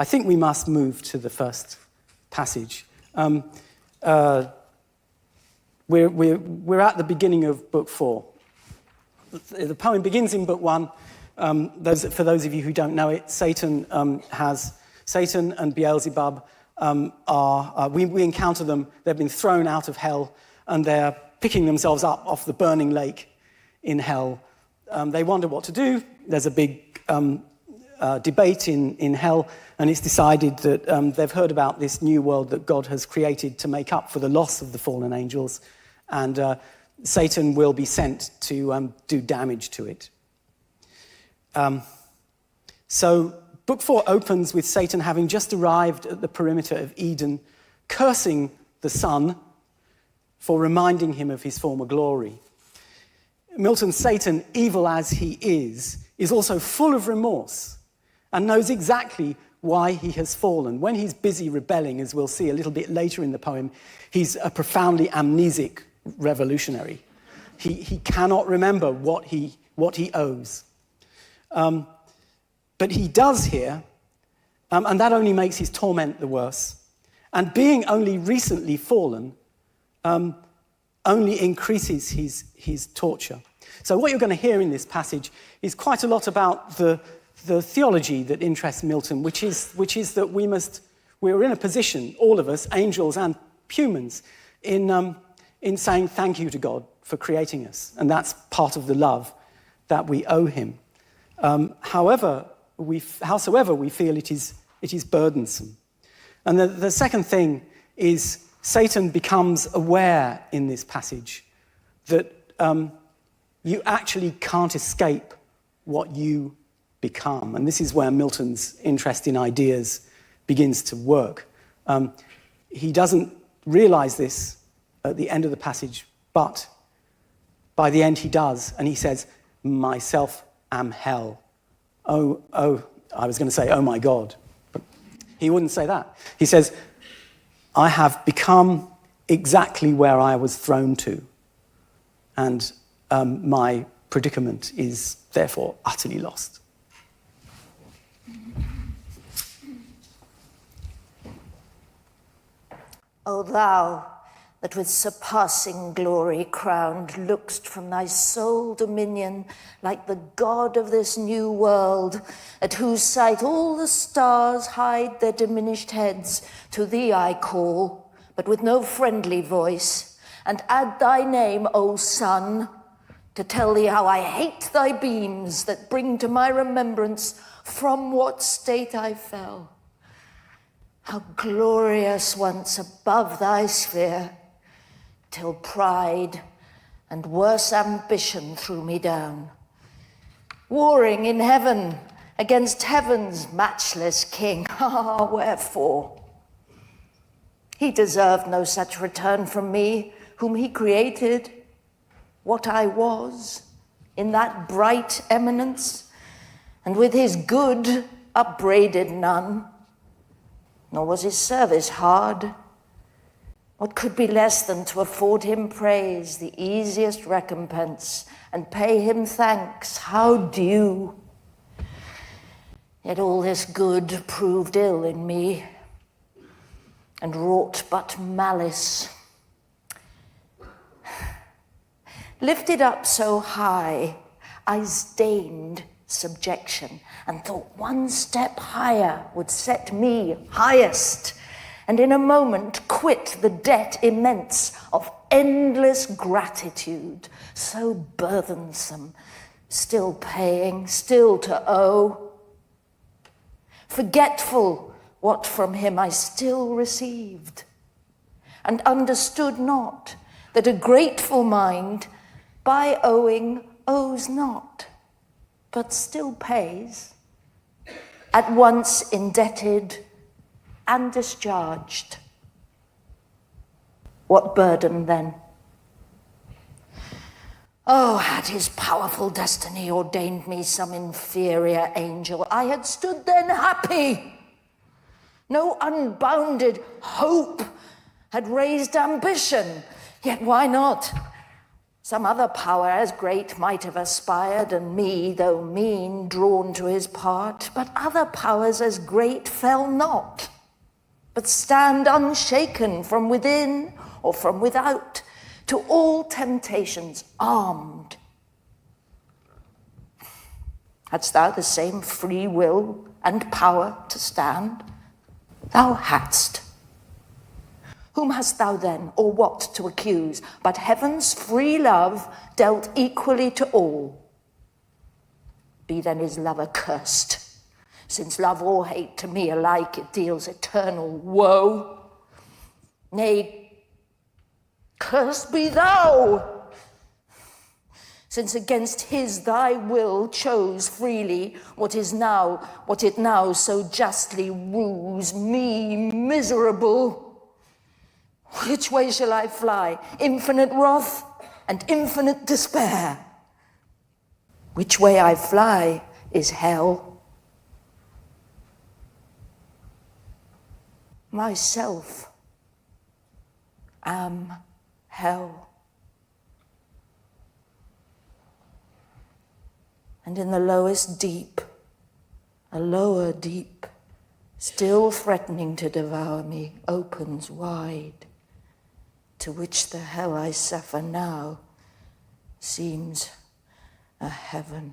I think we must move to the first passage. We're at the beginning of Book 4. The poem begins in Book 1. For those of you who don't know it, Satan and Beelzebub we encounter them. They've been thrown out of hell, and they're picking themselves up off the burning lake in hell. They wonder what to do. There's a big debate in hell, and it's decided that they've heard about this new world that God has created to make up for the loss of the fallen angels, and Satan will be sent to do damage to it. So Book 4 opens with Satan having just arrived at the perimeter of Eden, cursing the sun for reminding him of his former glory. Milton's Satan, evil as he is also full of remorse and knows exactly why he has fallen. When he's busy rebelling, as we'll see a little bit later in the poem, he's a profoundly amnesic revolutionary. He cannot remember what he owes. But he does here, and that only makes his torment the worse. And being only recently fallen only increases his torture. So what you're going to hear in this passage is quite a lot about the theology that interests Milton, which is that we're in a position, all of us, angels and humans, in saying thank you to God for creating us, and that's part of the love that we owe him. Howsoever we feel it is burdensome. And the second thing is Satan becomes aware in this passage that you actually can't escape what you become. And this is where Milton's interest in ideas begins to work. He doesn't realize this at the end of the passage, but by the end he does, and he says, myself am hell. Oh, I was going to say, oh my God. But he wouldn't say that. He says, I have become exactly where I was thrown to, and my predicament is therefore utterly lost. O thou that with surpassing glory crowned look'st from thy sole dominion like the God of this new world, at whose sight all the stars hide their diminished heads, to thee I call, but with no friendly voice, and add thy name, O sun, to tell thee how I hate thy beams that bring to my remembrance from what state I fell. How glorious once above thy sphere, till pride and worse ambition threw me down, warring in heaven against heaven's matchless king. Ah, wherefore? He deserved no such return from me, whom he created, what I was, in that bright eminence, and with his good upbraided none. Nor was his service hard. What could be less than to afford him praise, the easiest recompense, and pay him thanks, how due? Yet all this good proved ill in me, and wrought but malice. Lifted up so high, I disdained subjection, and thought one step higher would set me highest, and in a moment quit the debt immense of endless gratitude, so burthensome, still paying, still to owe, forgetful what from him I still received, and understood not that a grateful mind by owing owes not, but still pays, at once indebted and discharged. What burden then? Oh, had his powerful destiny ordained me some inferior angel, I had stood then happy. No unbounded hope had raised ambition, yet why not? Some other power as great might have aspired, and me, though mean, drawn to his part. But other powers as great fell not, but stand unshaken from within or from without, to all temptations armed. Hadst thou the same free will and power to stand? Thou hadst. Whom hast thou then, or what to accuse, but heaven's free love dealt equally to all? Be then his love accursed, since love or hate to me alike it deals eternal woe. Nay, cursed be thou, since against his thy will chose freely what it now so justly woos me miserable. Which way shall I fly? Infinite wrath and infinite despair. Which way I fly is hell. Myself am hell. And in the lowest deep, a lower deep, still threatening to devour me, opens wide, to which the hell I suffer now seems a heaven.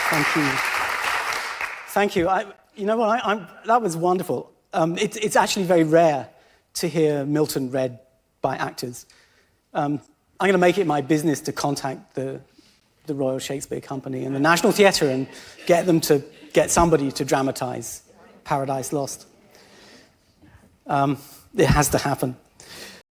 Thank you. Thank you. You know what? That was wonderful. It's actually very rare to hear Milton read by actors. I'm going to make it my business to contact the Royal Shakespeare Company and the National Theatre and get them to get somebody to dramatise Paradise Lost. It has to happen.